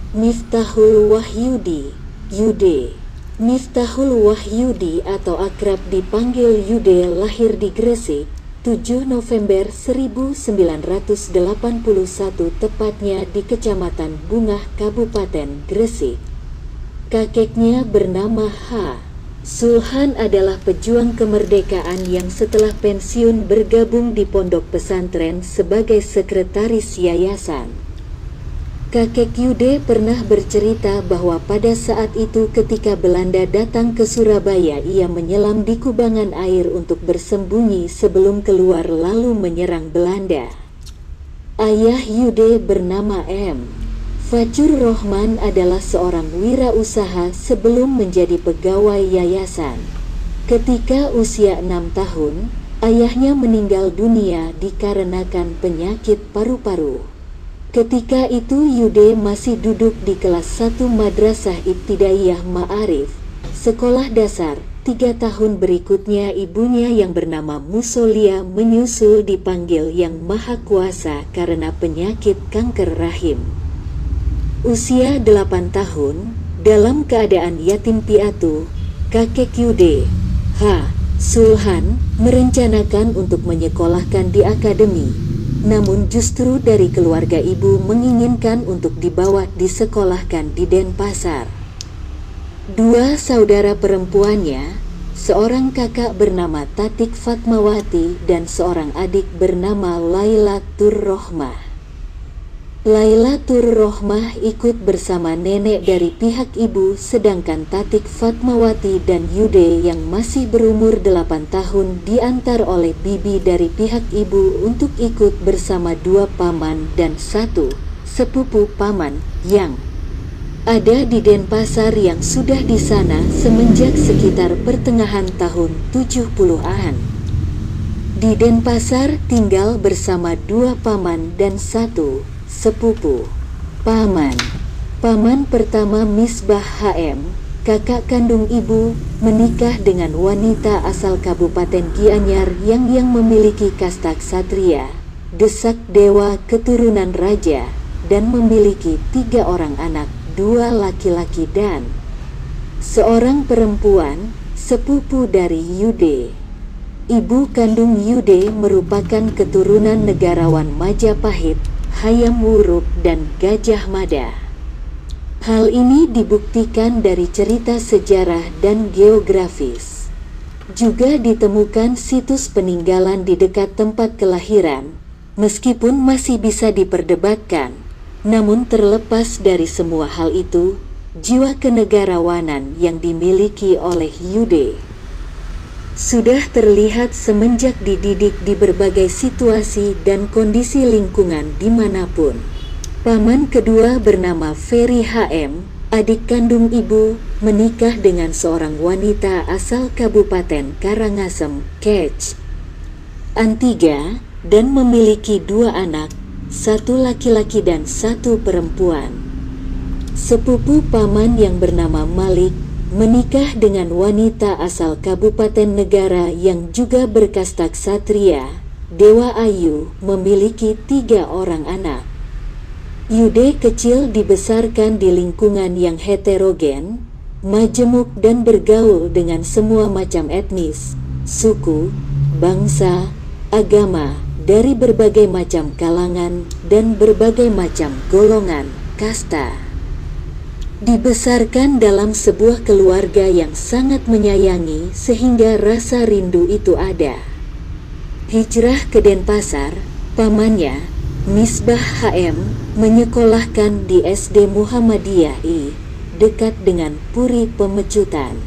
Miftahul Wahyudi, Yude. Miftahul Wahyudi atau akrab dipanggil Yude lahir di Gresik, 7 November 1981 tepatnya di Kecamatan Bungah, Kabupaten Gresik. Kakeknya bernama H. Sulhan adalah pejuang kemerdekaan yang setelah pensiun bergabung di pondok pesantren sebagai sekretaris yayasan. Kakek Yude pernah bercerita bahwa pada saat itu ketika Belanda datang ke Surabaya, ia menyelam di kubangan air untuk bersembunyi sebelum keluar lalu menyerang Belanda. Ayah Yude bernama M. Fajur Rohman adalah seorang wirausaha sebelum menjadi pegawai yayasan. Ketika usia 6 tahun, ayahnya meninggal dunia dikarenakan penyakit paru-paru. Ketika itu Yude masih duduk di kelas 1 Madrasah Ibtidaiyah Ma'arif, sekolah dasar. 3 tahun berikutnya ibunya yang bernama Musolia menyusul dipanggil Yang Maha Kuasa karena penyakit kanker rahim. Usia 8 tahun, dalam keadaan yatim piatu, kakek Yude, H. Sulhan, merencanakan untuk menyekolahkan di akademi. Namun justru dari keluarga ibu menginginkan untuk dibawa disekolahkan di Denpasar. 2 saudara perempuannya, seorang kakak bernama Tatik Fatmawati dan seorang adik bernama Laila Turrohmah. Laila Turrohmah ikut bersama nenek dari pihak ibu, sedangkan Tatik Fatmawati dan Yude yang masih berumur 8 tahun diantar oleh bibi dari pihak ibu untuk ikut bersama 2 paman dan 1 sepupu paman yang ada di Denpasar yang sudah di sana semenjak sekitar pertengahan tahun 70-an. Di Denpasar tinggal bersama 2 paman dan 1 sepupu paman. Paman pertama Misbah HM, kakak kandung ibu, menikah dengan wanita asal Kabupaten Gianyar yang memiliki kasta ksatria, desak dewa keturunan raja, dan memiliki 3 orang anak, 2 laki-laki dan seorang perempuan, sepupu dari Yude. Ibu kandung Yude merupakan keturunan negarawan Majapahit, Hayam Wuruk dan Gajah Mada. Hal ini dibuktikan dari cerita sejarah dan geografis. Juga ditemukan situs peninggalan di dekat tempat kelahiran, meskipun masih bisa diperdebatkan. Namun terlepas dari semua hal itu, jiwa kenegarawanan yang dimiliki oleh Yude sudah terlihat semenjak dididik di berbagai situasi dan kondisi lingkungan dimanapun. Paman kedua bernama Ferry HM, adik kandung ibu, menikah dengan seorang wanita asal Kabupaten Karangasem, Kec, Antiga, dan memiliki 2 anak, 1 laki-laki dan 1 perempuan. Sepupu paman yang bernama Malik menikah dengan wanita asal Kabupaten Negara yang juga berkasta ksatria, Dewa Ayu, memiliki 3 orang anak. Yude kecil dibesarkan di lingkungan yang heterogen, majemuk dan bergaul dengan semua macam etnis, suku, bangsa, agama, dari berbagai macam kalangan dan berbagai macam golongan, kasta. Dibesarkan dalam sebuah keluarga yang sangat menyayangi sehingga rasa rindu itu ada. Hijrah ke Denpasar, pamannya, Misbah HM, menyekolahkan di SD Muhammadiyah I, dekat dengan Puri Pemecutan.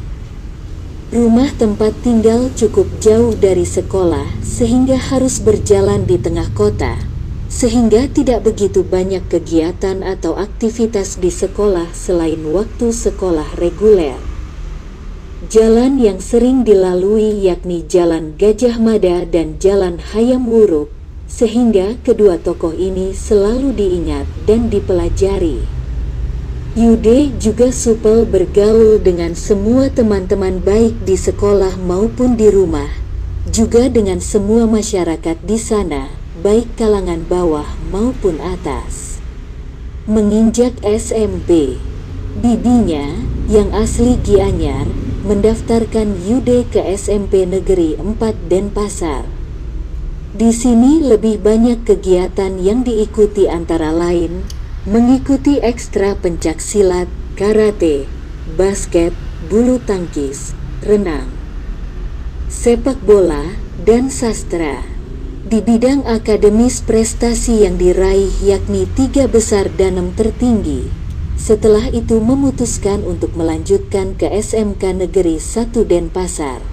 Rumah tempat tinggal cukup jauh dari sekolah sehingga harus berjalan di tengah kota, sehingga tidak begitu banyak kegiatan atau aktivitas di sekolah selain waktu sekolah reguler. Jalan yang sering dilalui yakni Jalan Gajah Mada dan Jalan Hayam Wuruk, sehingga kedua tokoh ini selalu diingat dan dipelajari. Yude juga supel bergaul dengan semua teman-teman baik di sekolah maupun di rumah, juga dengan semua masyarakat di sana, baik kalangan bawah maupun atas. menginjak SMP. Bibinya, yang asli Gianyar, mendaftarkan Yude ke SMP Negeri 4 Denpasar. Di sini lebih banyak kegiatan yang diikuti antara lain, mengikuti ekstra pencak silat, karate, basket, bulu tangkis, renang, sepak bola, dan sastra. Di bidang akademis prestasi yang diraih yakni 3 besar dan 6 tertinggi. Setelah itu memutuskan untuk melanjutkan ke SMK Negeri 1 Denpasar.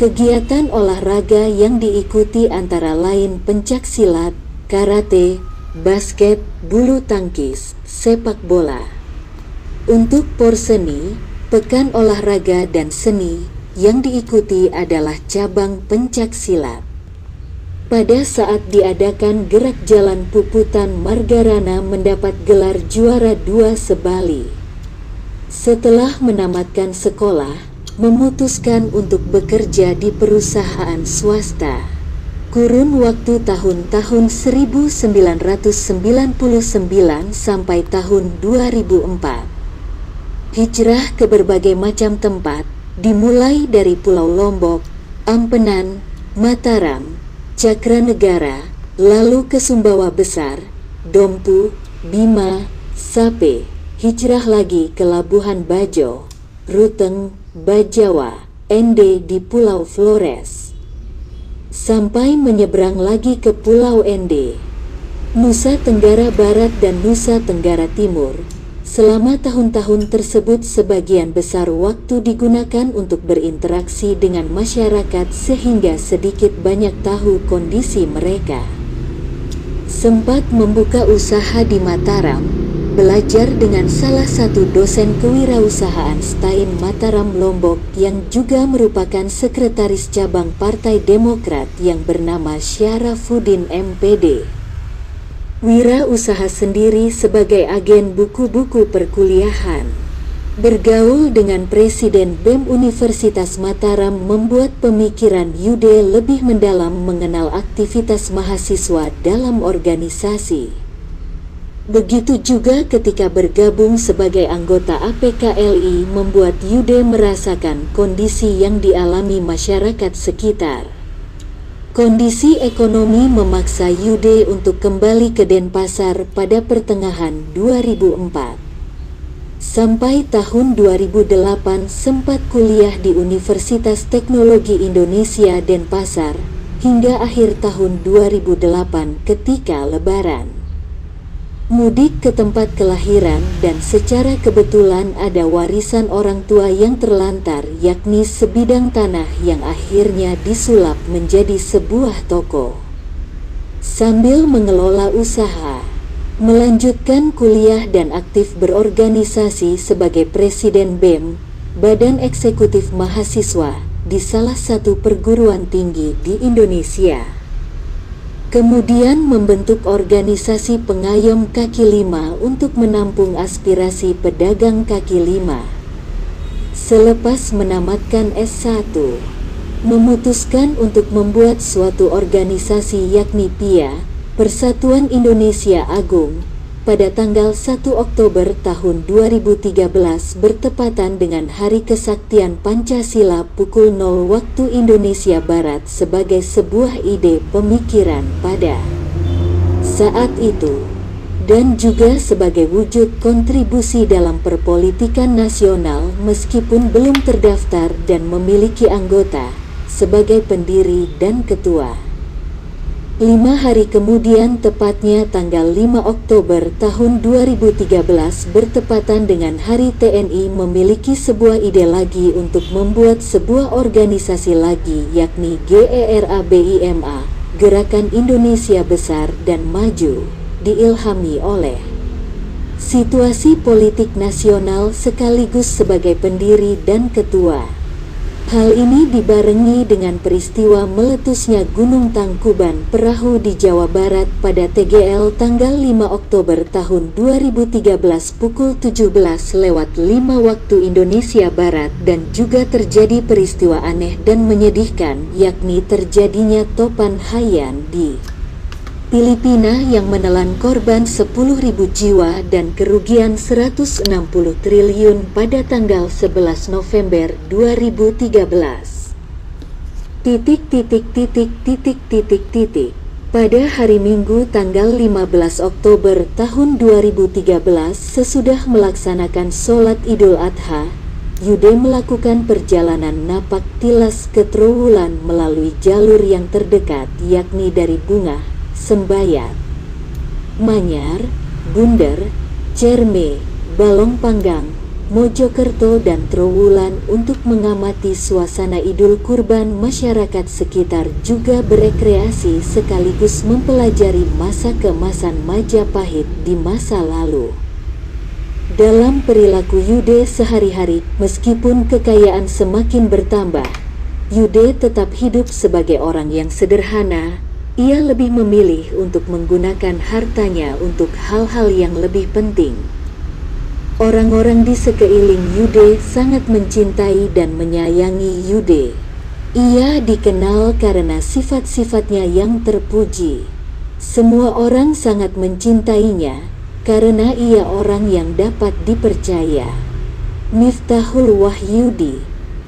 Kegiatan olahraga yang diikuti antara lain pencak silat, karate, basket, bulu tangkis, sepak bola. Untuk porseni, pekan olahraga dan seni, yang diikuti adalah cabang pencak silat. Pada saat diadakan gerak jalan puputan, Margarana mendapat gelar juara 2 sebali. Setelah menamatkan sekolah, memutuskan untuk bekerja di perusahaan swasta. Kurun waktu tahun-tahun 1999 sampai tahun 2004. Hijrah ke berbagai macam tempat, dimulai dari Pulau Lombok, Ampenan, Mataram, Cakranegara, lalu ke Sumbawa Besar, Dompu, Bima, Sape, hijrah lagi ke Labuhan Bajo, Ruteng, Bajawa, Ende di Pulau Flores, sampai menyeberang lagi ke Pulau Ende, Nusa Tenggara Barat dan Nusa Tenggara Timur. Selama tahun-tahun tersebut sebagian besar waktu digunakan untuk berinteraksi dengan masyarakat sehingga sedikit banyak tahu kondisi mereka. Sempat membuka usaha di Mataram, belajar dengan salah satu dosen kewirausahaan STAIN Mataram Lombok yang juga merupakan sekretaris cabang Partai Demokrat yang bernama Syarafuddin MPD. Wirausaha sendiri sebagai agen buku-buku perkuliahan. Bergaul dengan Presiden BEM Universitas Mataram membuat pemikiran Yude lebih mendalam mengenal aktivitas mahasiswa dalam organisasi. Begitu juga ketika bergabung sebagai anggota APKLI membuat Yude merasakan kondisi yang dialami masyarakat sekitar. Kondisi ekonomi memaksa Yude untuk kembali ke Denpasar pada pertengahan 2004. Sampai tahun 2008 sempat kuliah di Universitas Teknologi Indonesia Denpasar, hingga akhir tahun 2008 ketika Lebaran. Mudik ke tempat kelahiran dan secara kebetulan ada warisan orang tua yang terlantar, yakni sebidang tanah yang akhirnya disulap menjadi sebuah toko. Sambil mengelola usaha, melanjutkan kuliah dan aktif berorganisasi sebagai Presiden BEM, Badan Eksekutif Mahasiswa, di salah satu perguruan tinggi di Indonesia. Kemudian membentuk organisasi pengayom kaki lima untuk menampung aspirasi pedagang kaki lima. Selepas menamatkan S1, memutuskan untuk membuat suatu organisasi yakni PIA, Persatuan Indonesia Agung, pada tanggal 1 Oktober tahun 2013 bertepatan dengan Hari Kesaktian Pancasila pukul 0 waktu Indonesia Barat sebagai sebuah ide pemikiran pada saat itu, dan juga sebagai wujud kontribusi dalam perpolitikan nasional meskipun belum terdaftar dan memiliki anggota sebagai pendiri dan ketua. 5 hari kemudian, tepatnya tanggal 5 Oktober tahun 2013 bertepatan dengan Hari TNI, memiliki sebuah ide lagi untuk membuat sebuah organisasi lagi yakni GERABIMA, Gerakan Indonesia Besar dan Maju, diilhami oleh situasi politik nasional sekaligus sebagai pendiri dan ketua. Hal ini dibarengi dengan peristiwa meletusnya Gunung Tangkuban Perahu di Jawa Barat pada TGL tanggal 5 Oktober tahun 2013 pukul 17.05 waktu Indonesia Barat, dan juga terjadi peristiwa aneh dan menyedihkan, yakni terjadinya topan Haiyan di Filipina yang menelan korban 10.000 jiwa dan kerugian 160 triliun pada tanggal 11 November 2013. Pada hari Minggu tanggal 15 Oktober tahun 2013, sesudah melaksanakan sholat Idul Adha, Yude melakukan perjalanan napak tilas ke Trowulan melalui jalur yang terdekat, yakni dari Bungah, Sembayat, Manyar, Bunder, Cerme, Balong Panggang, Mojokerto dan Trowulan untuk mengamati suasana Idul Kurban. Masyarakat sekitar juga berekreasi sekaligus mempelajari masa keemasan Majapahit di masa lalu. Dalam perilaku Yude sehari-hari, meskipun kekayaan semakin bertambah, Yude tetap hidup sebagai orang yang sederhana. Ia lebih memilih untuk menggunakan hartanya untuk hal-hal yang lebih penting. Orang-orang di sekeliling Yude sangat mencintai dan menyayangi Yude. Ia dikenal karena sifat-sifatnya yang terpuji. Semua orang sangat mencintainya karena ia orang yang dapat dipercaya. Miftahul Wahyudi,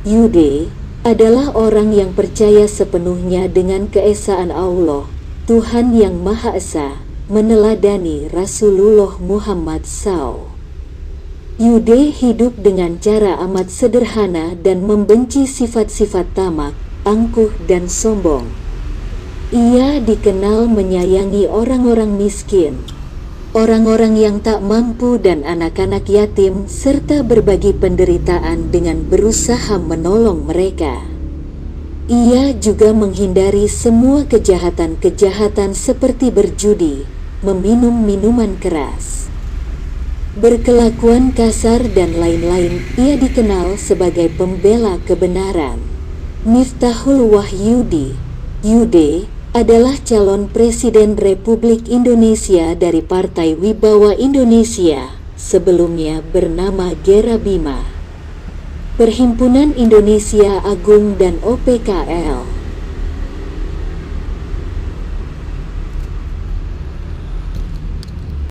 Yude adalah orang yang percaya sepenuhnya dengan keesaan Allah, Tuhan yang Maha Esa, meneladani Rasulullah Muhammad SAW. Yude hidup dengan cara amat sederhana dan membenci sifat-sifat tamak, angkuh dan sombong. Ia dikenal menyayangi orang-orang miskin, orang-orang yang tak mampu dan anak-anak yatim, serta berbagi penderitaan dengan berusaha menolong mereka. Ia juga menghindari semua kejahatan-kejahatan seperti berjudi, meminum minuman keras, berkelakuan kasar dan lain-lain. Ia dikenal sebagai pembela kebenaran. Miftahul Wahyudi, Yude adalah calon Presiden Republik Indonesia dari Partai Wibawa Indonesia, sebelumnya bernama Gerabima, Perhimpunan Indonesia Agung dan OPKL.